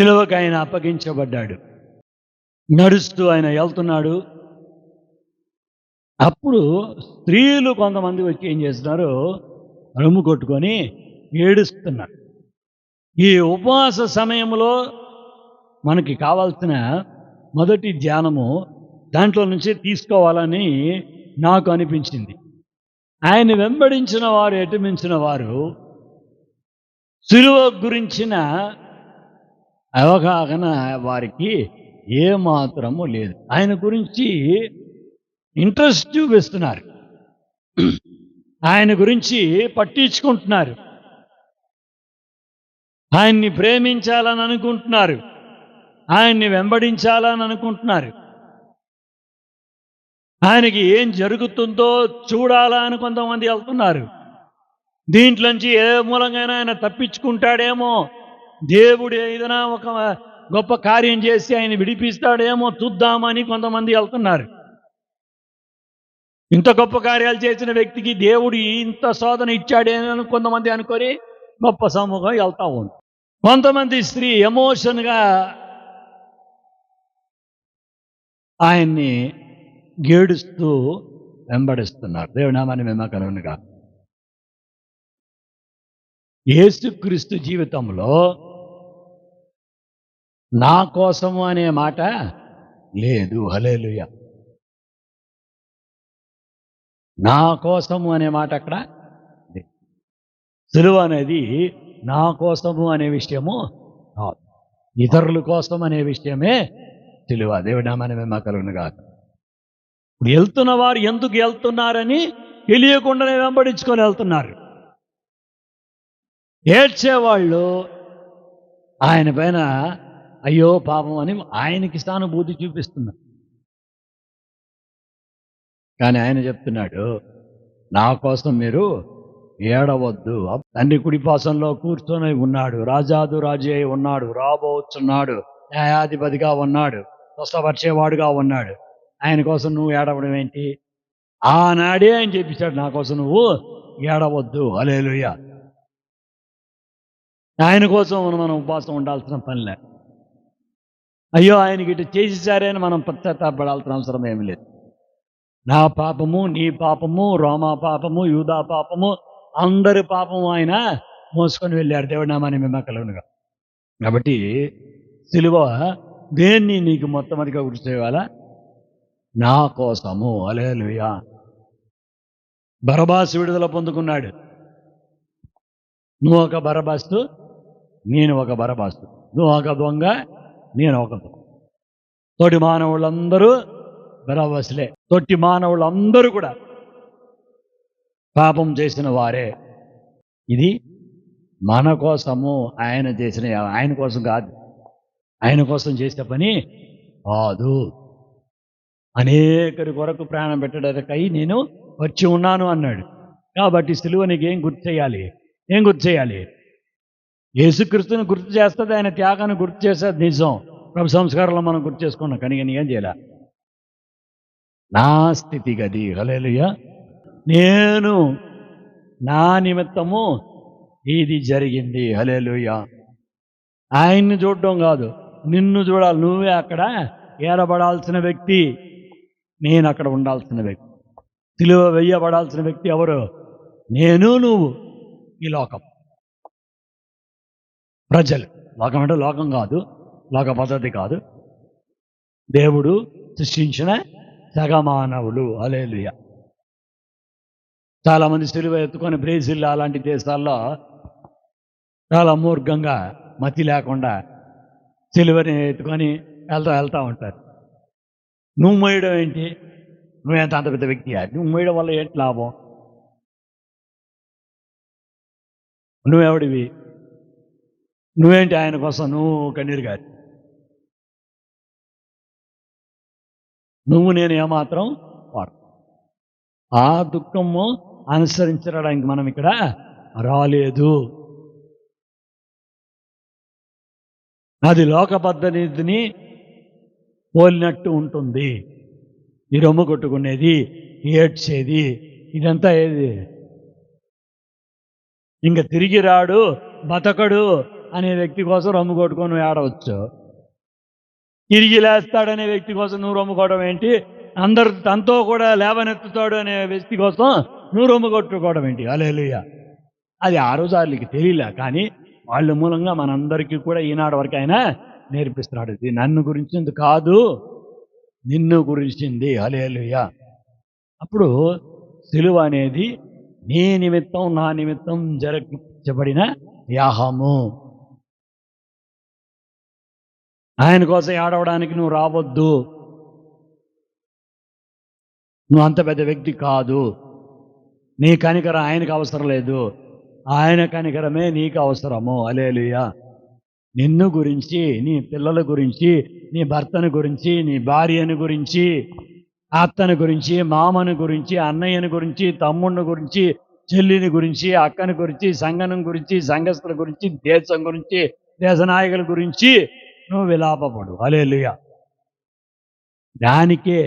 సిలువకు ఆయన అప్పగించబడ్డాడు. నడుస్తూ ఆయన వెళ్తున్నాడు. అప్పుడు స్త్రీలు కొంతమంది వచ్చి ఏం చేస్తున్నారు, రొమ్ము కొట్టుకొని ఏడుస్తున్నారు. ఈ ఉపవాస సమయంలో మనకి కావాల్సిన మొదటి ధ్యానము దాంట్లో నుంచే తీసుకోవాలని నాకు అనిపించింది. ఆయన వెంబడించిన వారు, ఎటుమించిన వారు సిలువ గురించిన అవగాహన వారికి ఏమాత్రము లేదు. ఆయన గురించి ఇంట్రెస్ట్ చూపిస్తున్నారు, ఆయన గురించి పట్టించుకుంటున్నారు, ఆయన్ని ప్రేమించాలని అనుకుంటున్నారు, ఆయన్ని వెంబడించాలని అనుకుంటున్నారు, ఆయనకి ఏం జరుగుతుందో చూడాలా అని కొంతమంది వెళ్తున్నారు. దీంట్లోంచి ఏ మూలంగా ఆయన తప్పించుకుంటాడేమో, దేవుడు ఏదైనా ఒక గొప్ప కార్యం చేసి ఆయన విడిపిస్తాడేమో చూద్దామని కొంతమంది వెళ్తున్నారు. ఇంత గొప్ప కార్యాలు చేసిన వ్యక్తికి దేవుడు ఇంత శోధన ఇచ్చాడేమో కొంతమంది అనుకొని గొప్ప సమూహం వెళ్తా ఉంది. కొంతమంది స్త్రీ ఎమోషన్గా ఆయన్ని గేడుస్తూ వెంబడిస్తున్నారు. దేవుడి నామాన్ని మహిమకలుగునుగా. యేసుక్రీస్తు జీవితంలో నా కోసము అనే మాట లేదు. హల్లెలూయా. నా కోసము అనే మాట అక్కడ లేదు. సిలువ అనేది నా కోసము అనే విషయము కాదు, ఇతరుల కోసం అనే విషయమే సిలువ. దేవుడి నామాన్ని మహిమకలుగునుగా. ఇప్పుడు వెళ్తున్న వారు ఎందుకు వెళ్తున్నారని తెలియకుండానే వెంబడించుకొని వెళ్తున్నారు. ఏడ్చేవాళ్ళు ఆయన పైన అయ్యో పాపం అని ఆయనకి సానుభూతి చూపిస్తున్నారు. కానీ ఆయన చెప్తున్నాడు, నా కోసం మీరు ఏడవద్దు. తండ్రి కుడిపాసంలో కూర్చొని ఉన్నాడు, రాజాదు రాజు అయి ఉన్నాడు, రాబోతున్నాడు, న్యాయాధిపతిగా ఉన్నాడు, స్వస్థపరిచేవాడుగా ఉన్నాడు. ఆయన కోసం నువ్వు ఏడవడం ఏంటి? ఆనాడే ఆయన చెప్పించాడు, నా కోసం నువ్వు ఏడవద్దు. హల్లెలూయా. ఆయన కోసం మనం ఉపవాసం ఉండాల్సిన పనిలే. అయ్యో ఆయనకి ఇటు చేసేసారే అని మనం పశ్చాత్తాపడాల్సిన అవసరం ఏమి లేదు. నా పాపము, నీ పాపము, రోమా పాపము, యూదా పాపము, అందరి పాపము ఆయన మోసుకొని వెళ్ళారు. దేవుడి నామాన్ని మహిమకలుగునుగా. కాబట్టి సిలువ దేన్ని నీకు మొట్టమొదటిగా గుర్తు చేయాలా? నా కోసము. హల్లెలూయా. బరబాసు విడుదల పొందుకున్నాడు. నువ్వు ఒక బరబాసు, నేను ఒక బరబాసు. నువ్వు ఒక దొంగ, నేను ఒక దొంగ. తోటి మానవులందరూ బరబాసులే. తోటి మానవులందరూ కూడా పాపం చేసిన వారే. ఇది మన కోసము ఆయన చేసిన, ఆయన కోసం కాదు, ఆయన కోసం చేసే పని కాదు. అనేకరి కొరకు ప్రాణం పెట్టడానికై నేను వచ్చి ఉన్నాను అన్నాడు. కాబట్టి సిలువ నీకు ఏం గుర్తు చేయాలి? ఏం గుర్తు చేయాలి? యేసుక్రీస్తుని గుర్తు చేస్తుంది, ఆయన త్యాగాన్ని గుర్తు చేసేది నిజం. ప్రభు సంస్కారంలో మనం గుర్తు చేసుకున్నాం. కానీ ఏం చేయాలి? నా స్థితిగతి. హల్లెలూయా. నేను నా నిమిత్తము ఇది జరిగింది. హల్లెలూయా. ఆయన్ని చూడడం కాదు, నిన్ను చూడాలి. నువ్వే అక్కడ ఏరబడాల్సిన వ్యక్తి, నేను అక్కడ ఉండాల్సిన వ్యక్తి. సిలువ వేయబడాల్సిన వ్యక్తి ఎవరు? నేను, నువ్వు, ఈ లోకం, ప్రజలు. లోకం అంటే లోకం కాదు, లోక పద్ధతి కాదు, దేవుడు సృష్టించిన సగమానవులు. హల్లెలూయా. చాలామంది సిలువ ఎత్తుకొని బ్రెజిల్ అలాంటి దేశాల్లో చాలా మూర్ఘంగా, మతి లేకుండా సిలువని ఎత్తుకొని వెళ్తూ ఉంటారు. నువ్వు మోయడం ఏంటి? నువ్వెంత అంత పెద్ద వ్యక్తియా? నువ్వు మోయడం వల్ల ఏంటి లాభం? నువ్వెవడివి? నువ్వేంటి ఆయన కోసం నువ్వు కన్నీరు గారి? నువ్వు నేను ఏమాత్రం వాడు. ఆ దుఃఖము అనుసరించడానికి మనం ఇక్కడ రాలేదు. అది లోక పద్ధతిని పోలినట్టు ఉంటుంది. ఈ రొమ్ము కొట్టుకునేది, ఏడ్చేది, ఇదంతా ఏది? ఇంక తిరిగి రాడు, బతకడు, అనే వ్యక్తి కోసం రొమ్ము కొట్టుకొని నువ్వు ఏడవచ్చు. తిరిగి లేస్తాడనే వ్యక్తి కోసం నువ్వు రొమ్ముకోవడం ఏంటి? అందరు తనతో కూడా లేవనెత్తుతాడు అనే వ్యక్తి కోసం నువ్వు రొమ్ము కొట్టుకోవడం ఏంటి? హల్లెలూయా. అది ఆ రోజు వాళ్ళకి తెలియలే, కానీ వాళ్ళ మూలంగా మనందరికీ కూడా ఈనాడు వరకు ఆయన నేర్పిస్తున్నాడు. ఇది నన్ను గురించింది కాదు, నిన్ను గురించింది. హల్లెలూయా. అప్పుడు సిలువ అనేది నీ నిమిత్తం నా నిమిత్తం జరిగించబడిన యాగము. ఆయన కోసం ఏడవడానికి నువ్వు రావద్దు. నువ్వు అంత పెద్ద వ్యక్తి కాదు. నీ కనికరం ఆయనకు అవసరం లేదు, ఆయన కనికరమే నీకు అవసరము. హల్లెలూయా. నిన్ను గురించి, నీ పిల్లల గురించి, నీ భర్తను గురించి, నీ భార్యను గురించి, అత్తను గురించి, మామను గురించి, అన్నయ్యని గురించి, తమ్ముడిని గురించి, చెల్లిని గురించి, అక్కని గురించి, సంఘం గురించి, సంఘస్థుల గురించి, దేశం గురించి, దేశ నాయకుల గురించి నువ్వు విలాపపడు. హల్లెలూయా. దానికే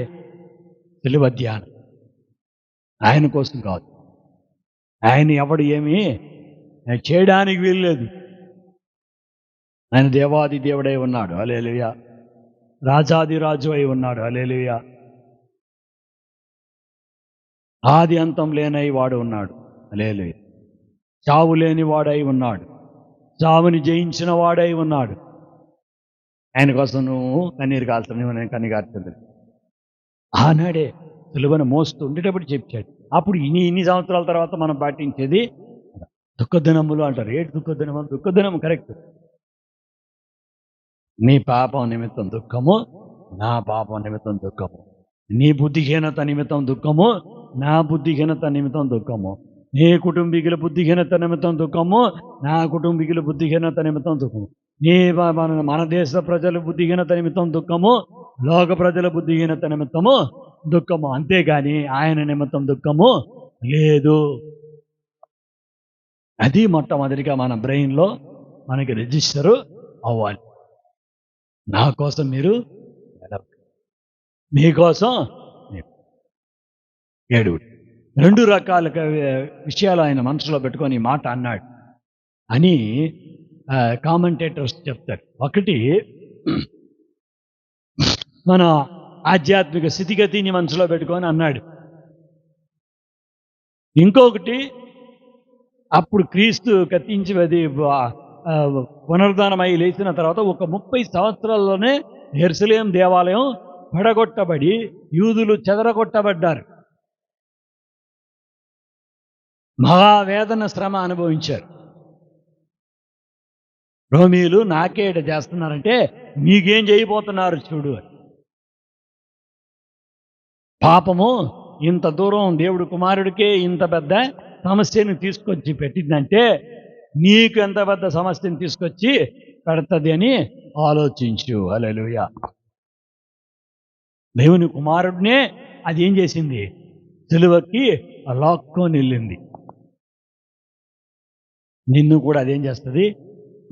సిలువ ధ్యానం. ఆయన కోసం కాదు. ఆయన ఎవడు ఏమీ చేయడానికి వీల్లేదు. ఆయన దేవాది దేవుడై ఉన్నాడు. హల్లెలూయా. రాజాది రాజు అయి ఉన్నాడు. హల్లెలూయా. ఆది అంతం లేనై వాడు ఉన్నాడు. హల్లెలూయా. చావు లేని వాడై ఉన్నాడు. చావుని జయించిన వాడై ఉన్నాడు. ఆయన కోసం నువ్వు కన్నీరు కాల్సిన నేను కన్నీరు కార్చలేదు. ఆనాడే సిలువను మోస్తూ ఉండేటప్పుడు చెప్పాడు. అప్పుడు ఇన్ని సంవత్సరాల తర్వాత మనం పాటించేది దుఃఖదినములు అంటారు. ఏంటి దుఃఖదినము? దుఃఖదినము కరెక్ట్. నీ పాపం నిమిత్తం దుఃఖము, నా పాపం నిమిత్తం దుఃఖము. నీ బుద్ధిహీనత నిమిత్తం దుఃఖము, నా బుద్ధిహీనత నిమిత్తం దుఃఖము. నీ కుటుంబీకుల బుద్ధిహీనత నిమిత్తం దుఃఖము, నా కుటుంబీకుల బుద్ధిహీనత నిమిత్తం దుఃఖము. నీ మన దేశ ప్రజల బుద్ధిహీనత నిమిత్తం దుఃఖము, లోక ప్రజల బుద్ధిహీనత నిమిత్తము దుఃఖము. అంతేగాని ఆయన నిమిత్తం దుఃఖము లేదు. అది మొట్టమొదటిగా మన బ్రెయిన్లో మనకి రిజిస్టరు అవ్వాలి. నా కోసం మీరు మీకోసం ఏడుగుడు. రెండు రకాల విషయాలు ఆయన మనసులో పెట్టుకొని ఈ మాట అన్నాడు అని కామెంటేటర్స్ చెప్తారు. ఒకటి, మన ఆధ్యాత్మిక స్థితిగతిని మనసులో పెట్టుకొని అన్నాడు. ఇంకొకటి, అప్పుడు క్రీస్తు కత్తించి అది పునరుద్ధానమై లేచిన తర్వాత ఒక 30 సంవత్సరాల్లోనే యెరూషలేము దేవాలయం పడగొట్టబడి యూదులు చెదరగొట్టబడ్డారు. మహావేదన శ్రమ అనుభవించారు. రోమీయులు నాకేట చేస్తున్నారంటే మీకేం చేయబోతున్నారు చూడు. పాపము ఇంత దూరం దేవుడు కుమారుడికే ఇంత పెద్ద సమస్యను తీసుకొచ్చి పెట్టిందంటే నీకు ఎంత పెద్ద సమస్యను తీసుకొచ్చి పెడుతుంది అని ఆలోచించు. హల్లెలూయా. దేవుని కుమారుడినే అది ఏం చేసింది? సిలువకి లాక్కొని వెళ్ళింది. నిన్ను కూడా అదేం చేస్తుంది?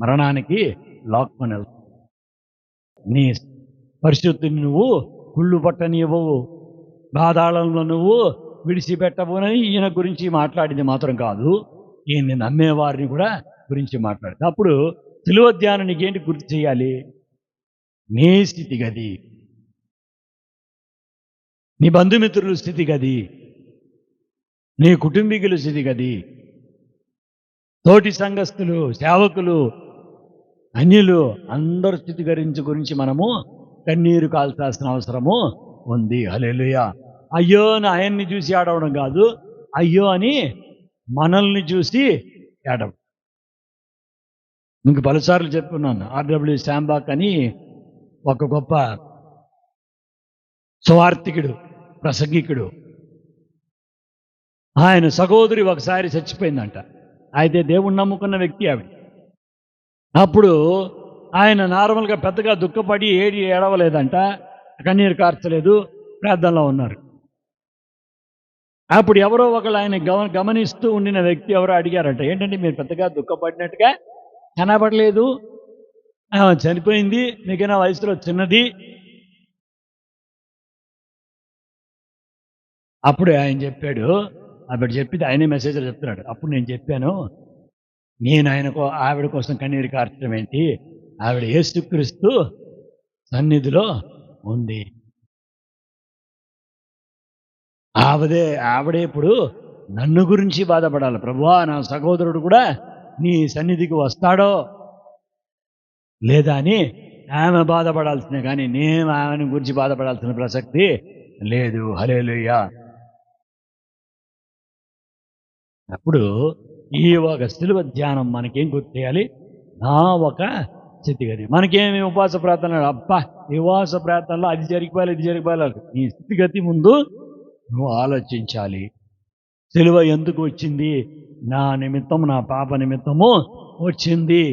మరణానికి లాక్కొని వెళ్తుంది. నీ పరిస్థితిని నువ్వు కుళ్ళు పట్టనివ్వవు, బాధాళంలో నువ్వు విడిచిపెట్టబోనని ఈయన గురించి మాట్లాడింది మాత్రం కాదు, ఈయన్ని నమ్మేవారిని కూడా గురించి మాట్లాడింది. అప్పుడు సిలువ ధ్యానం నీకేంటి గుర్తు చేయాలి? నీ స్థితిగతి, నీ బంధుమిత్రుల స్థితిగతి, నీ కుటుంబీకుల స్థితిగతి, తోటి సంఘస్థులు, సేవకులు, అన్యులు అందరి స్థితి గురించి మనము కన్నీరు కాల్చాల్సిన అవసరము ఉంది. హల్లెలూయా. అయ్యో అని ఆయన్ని చూసి ఏడవడం కాదు, అయ్యో అని మనల్ని చూసి ఏడవడం. ఇంక పలుసార్లు చెప్పుకున్నాను. ఆర్డబ్ల్యూ శాంబాక్ అని ఒక గొప్ప సువార్థికుడు, ప్రసంగికుడు. ఆయన సహోదరి ఒకసారి చచ్చిపోయిందంట. అయితే దేవుణ్ణి నమ్ముకున్న వ్యక్తి ఆవిడ. అప్పుడు ఆయన నార్మల్గా పెద్దగా దుఃఖపడి ఏడవలేదంట, కన్నీరు కార్చలేదు, ప్రార్థనలో ఉన్నారు. అప్పుడు ఎవరో ఒకళ్ళు ఆయన గమనిస్తూ ఉండిన వ్యక్తి ఎవరో అడిగారట, ఏంటంటే మీరు పెద్దగా దుఃఖపడినట్టుగా కనబడలేదు, చనిపోయింది, మీకైనా వయసులో చిన్నది. అప్పుడు ఆయన చెప్పాడు, అప్పుడు చెప్పింది ఆయనే మెసేజ్లో చెప్తున్నాడు. అప్పుడు నేను చెప్పాను, నేను ఆవిడ కోసం కన్నీరు కార్చడం ఏంటి? ఆవిడ యేసుక్రీస్తు సన్నిధిలో ఉంది. ఆవిడే ఇప్పుడు నన్ను గురించి బాధపడాలి. ప్రభువా, నా సహోదరుడు కూడా నీ సన్నిధికి వస్తాడో లేదా అని ఆమె బాధపడాల్సిందే, కానీ నేను ఆమెను గురించి బాధపడాల్సిన ప్రసక్తి లేదు. హల్లెలూయా. అప్పుడు ఈ ఒక శిలువ ధ్యానం మనకేం గుర్తు చేయాలి? నా ఒక స్థితిగతి. మనకేమి ఉపవాస ప్రార్థనలు, అబ్బా ఉపవాస ప్రార్థనలో అది జరిగిపోయాలి, ఇది జరిగిపోయాలి. నీ స్థితిగతి ముందు నువ్వు ఆలోచించాలి. సిలువ ఎందుకు వచ్చింది? నా నిమిత్తం, నా పాప నిమిత్తము వచ్చింది.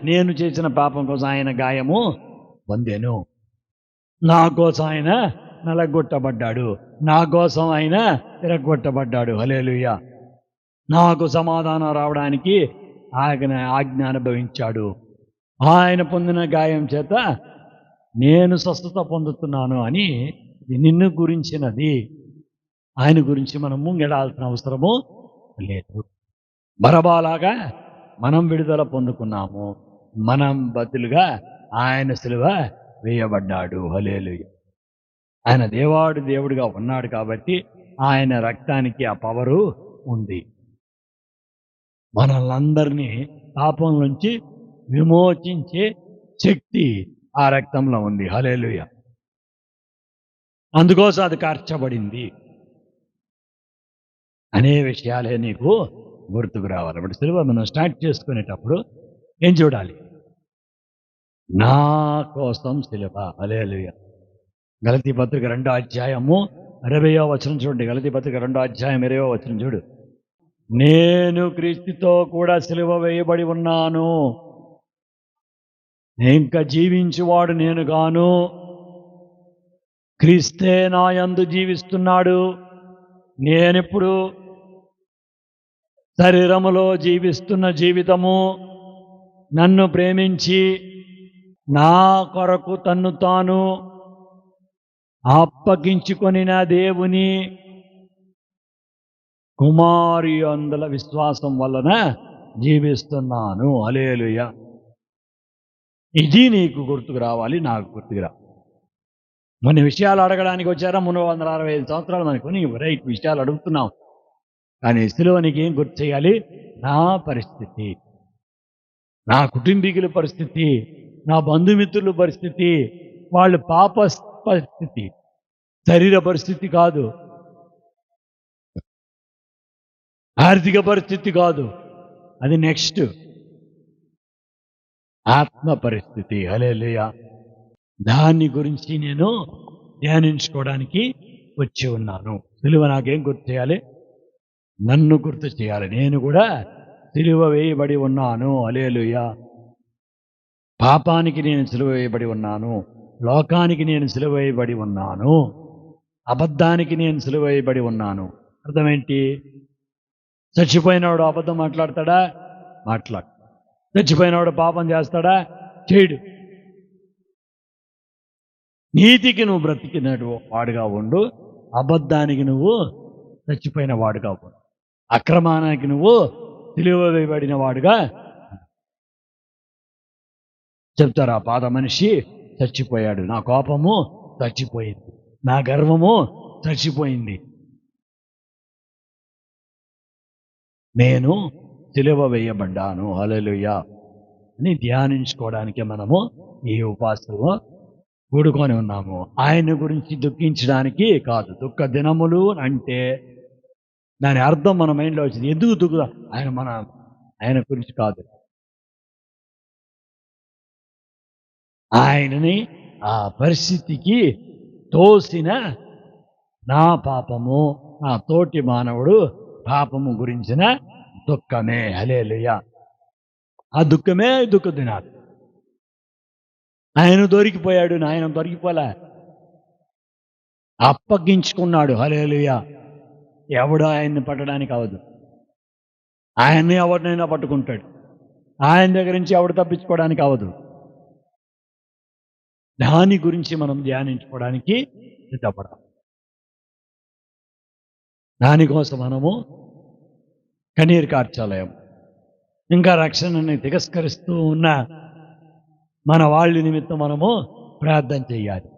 నేను చేసిన పాపం కోసం ఆయన గాయము పొందెను. నా కోసం ఆయన నలగొట్టబడ్డాడు. నా కోసం ఆయన తిరగొట్టబడ్డాడు. హల్లెలూయా. నాకు సమాధానం రావడానికి ఆజ్ఞ అనుభవించాడు. ఆయన పొందిన గాయం చేత నేను స్వస్థత పొందుతున్నాను అని నిన్ను గురించినది. ఆయన గురించి మనం ముంగెడాల్సిన అవసరము లేదు. బరబాలాగా మనం విడుదల పొందుకున్నాము. మనం బదులుగా ఆయన సిలువ వేయబడ్డాడు. హల్లెలూయా. ఆయన దేవుడిగా ఉన్నాడు కాబట్టి ఆయన రక్తానికి ఆ పవరు ఉంది. మనల్నందరినీ పాపం నుంచి విమోచించే శక్తి ఆ రక్తంలో ఉంది. హల్లెలూయా. అందుకోసం అది కార్చబడింది అనే విషయాలే నీకు గుర్తుకు రావాలి. ఇప్పుడు సిలువ మనం స్టార్ట్ చేసుకునేటప్పుడు ఏం చూడాలి? నా కోసం సిలువ. హల్లెలూయా. గలతీ పత్రిక 2వ అధ్యాయము 20వ వచనం చూడండి. గలతీ పత్రిక 2వ అధ్యాయం 20వ వచనం చూడు. నేను క్రీస్తుతో కూడా సిలువ వేయబడి ఉన్నాను. ఇంకా జీవించువాడు నేను గాను, క్రీస్తే నా యందు జీవిస్తున్నాడు. నేనిప్పుడు శరీరములో జీవిస్తున్న జీవితము నన్ను ప్రేమించి నా కొరకు తన్ను తాను అప్పగించుకొని నా దేవుని కుమారి అందుల విశ్వాసం వలన జీవిస్తున్నాను. హల్లెలూయా. ఇది నీకు గుర్తుకు రావాలి, నాకు గుర్తుకు రా. మన విషయాలు అడగడానికి వచ్చారా? 365 సంవత్సరాలు మనకు రైట్ విషయాలు అడుగుతున్నాం. కానీ సిలువ నీకు ఏం గుర్తు చేయాలి? నా పరిస్థితి, నా కుటుంబీకుల పరిస్థితి, నా బంధుమిత్రుల పరిస్థితి, వాళ్ళ పాప పరిస్థితి, శరీర పరిస్థితి కాదు, ఆర్థిక పరిస్థితి కాదు, అది నెక్స్ట్. ఆత్మ పరిస్థితి. హల్లెలూయా. దాన్ని గురించి నేను ధ్యానించుకోవడానికి వచ్చి ఉన్నాను. సిలువ నాకేం గుర్తు చేయాలి? నన్ను గుర్తు చేయాలి. నేను కూడా సిలువ వేయబడి ఉన్నాను. హల్లెలూయా. పాపానికి నేను సిలువ వేయబడి ఉన్నాను. లోకానికి నేను సిలువ వేయబడి ఉన్నాను. అబద్ధానికి నేను సిలువ వేయబడి ఉన్నాను. అర్థమేంటి? చచ్చిపోయినవాడు అబద్ధం మాట్లాడతాడా? మాట్లాడు. చచ్చిపోయినవాడు పాపం చేస్తాడా? చేయడు. నీతికి నువ్వు బ్రతికినట్టు వాడుగా ఉండు, అబద్ధానికి నువ్వు చచ్చిపోయిన వాడుగా ఉండు, అక్రమానికి నువ్వు సిలువ వేయబడిన వాడుగా చెప్తారు. ఆ పాత మనిషి చచ్చిపోయాడు, నా కోపము చచ్చిపోయింది, నా గర్వము చచ్చిపోయింది, నేను సిలువ వేయబడ్డాను. హల్లెలూయా అని ధ్యానించుకోవడానికి మనము ఈ ఉపాసనలో కూడుకొని ఉన్నాము. ఆయన గురించి దుఃఖించడానికి కాదు. దుఃఖ దినములు అంటే దాని అర్థం మన మైండ్లో వచ్చింది. ఎందుకు దుఃఖ? ఆయన గురించి కాదు. ఆయనని ఆ పరిస్థితికి తోసిన నా పాపము, నా తోటి మానవుడు పాపము గురించిన దుఃఖమే. హల్లెలూయా. ఆ దుఃఖమే దుఃఖ దినాలు. ఆయన దొరికిపోయాడు, ఆయన దొరికిపోలే, అప్పగించుకున్నాడు. హల్లెలూయా. ఎవడు ఆయన్ని పట్టడానికి అవదు. ఆయన్ని ఎవరినైనా పట్టుకుంటాడు. ఆయన దగ్గర నుంచి ఎవడు తప్పించుకోవడానికి అవదు. దాని గురించి మనం ధ్యానించుకోవడానికి సిద్ధపడాలి. దానికోసం మనము కన్నీరు కార్చాలయం. ఇంకా రక్షణని తిరస్కరిస్తూ ఉన్న మన వాళ్ళ నిమిత్తం మనము ప్రార్థన చేయాలి.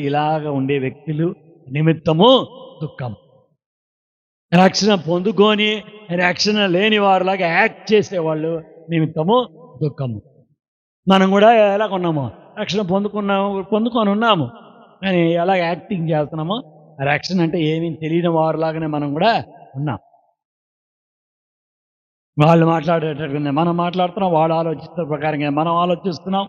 ఇలాగ ఉండే వ్యక్తులు నిమిత్తము దుఃఖం. రక్షణ పొందుకొని రక్షణ లేని వారిలాగా యాక్ట్ చేసేవాళ్ళు నిమిత్తము దుఃఖము. మనం కూడా ఎలా ఉన్నాము, రక్షణ పొందుకొని ఉన్నాము, కానీ ఎలా యాక్టింగ్ చేస్తున్నామో, రక్షణ అంటే ఏమీ తెలియని వారిలాగానే మనం కూడా ఉన్నాం. వాళ్ళు మాట్లాడేటట్టుగా మనం మాట్లాడుతున్నాం, వాళ్ళు ఆలోచిస్తున్న ప్రకారంగా మనం ఆలోచిస్తున్నాం,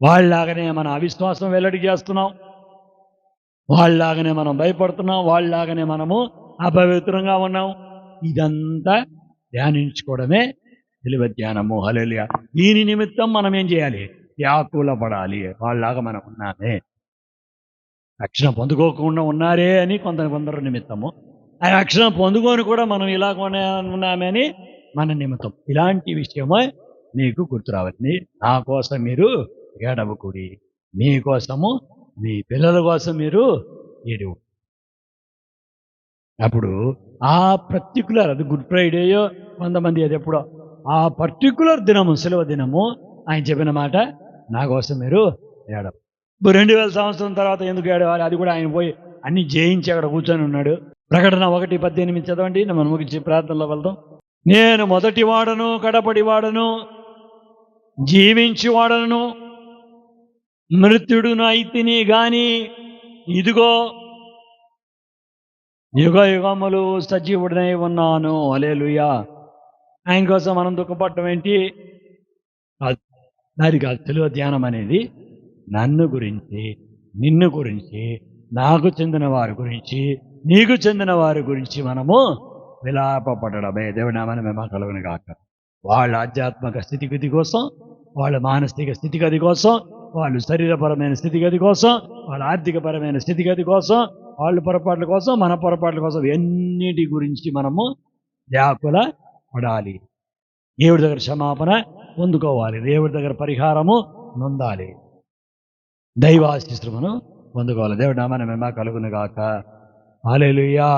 వాళ్ళలాగానే మన అవిశ్వాసం వెల్లడి చేస్తున్నాం, వాళ్ళలాగానే మనం భయపడుతున్నాం, వాళ్ళలాగానే మనము అపవిత్రంగా ఉన్నాం. ఇదంతా ధ్యానించుకోవడమే సిలువ ధ్యానము. హల్లెలూయా. దీని నిమిత్తం మనం ఏం చేయాలి? వ్యాకుల పడాలి. వాళ్ళలాగా మనం ఉన్నామే, రక్షణ పొందుకోకుండా ఉన్నారే అని కొందరు నిమిత్తము, ఆ రక్షణ పొందుకొని కూడా మనం ఇలా ఉన్నామని మన నిమిత్తం. ఇలాంటి విషయమే నీకు గుర్తు రావాలి. నా కోసం మీరు ఏడవకుడి, మీకోసము మీ పిల్లల కోసం మీరు ఏడు. అప్పుడు ఆ పర్టిక్యులర్, అది గుడ్ ఫ్రైడేయో కొంతమంది అది ఎప్పుడో, ఆ పర్టిక్యులర్ దినము, సెలవు దినము, ఆయన చెప్పిన మాట, నా కోసం మీరు ఏడవ. 2000 సంవత్సరం తర్వాత ఎందుకు ఏడవాలి? అది కూడా ఆయన పోయి అన్ని జయించి అక్కడ కూర్చొని ఉన్నాడు. ప్రకటన 1:18 చదవండి, మనం ముగించి ప్రార్థనలో వెళ్దాం. నేను మొదటి వాడను, కడపడి వాడను, జీవించి వాడను, మృత్యుడును అయితిని గాని ఇదిగో యుగ యుగములు సజీవుడనై ఉన్నాను. హల్లెలూయా. ఆయన కోసం మనం దుఃఖపడటం ఏంటి? అది కాదు. సిలువ ధ్యానం అనేది నన్ను గురించి, నిన్ను గురించి, నాకు చెందిన వారి గురించి, నీకు చెందిన వారి గురించి మనము విలాపపడడమే. దేవుడి నామాన్ని మేము కలుగును గాక. వాళ్ళ ఆధ్యాత్మిక స్థితిగతి కోసం, వాళ్ళ మానసిక స్థితిగతి కోసం, వాళ్ళు శరీరపరమైన స్థితిగతి కోసం, వాళ్ళ ఆర్థికపరమైన స్థితిగతి కోసం, వాళ్ళ పొరపాట్ల కోసం, మన పొరపాట్ల కోసం, ఎన్నిటి గురించి మనము వ్యాకుల పడాలి. దేవుడి దగ్గర క్షమాపణ పొందుకోవాలి, దేవుడి దగ్గర పరిహారము నొందాలి, దైవాశీస్సులను పొందుకోవాలి. దేవుడి నామాన్ని మేము కలుగును గాక. హల్లెలూయా.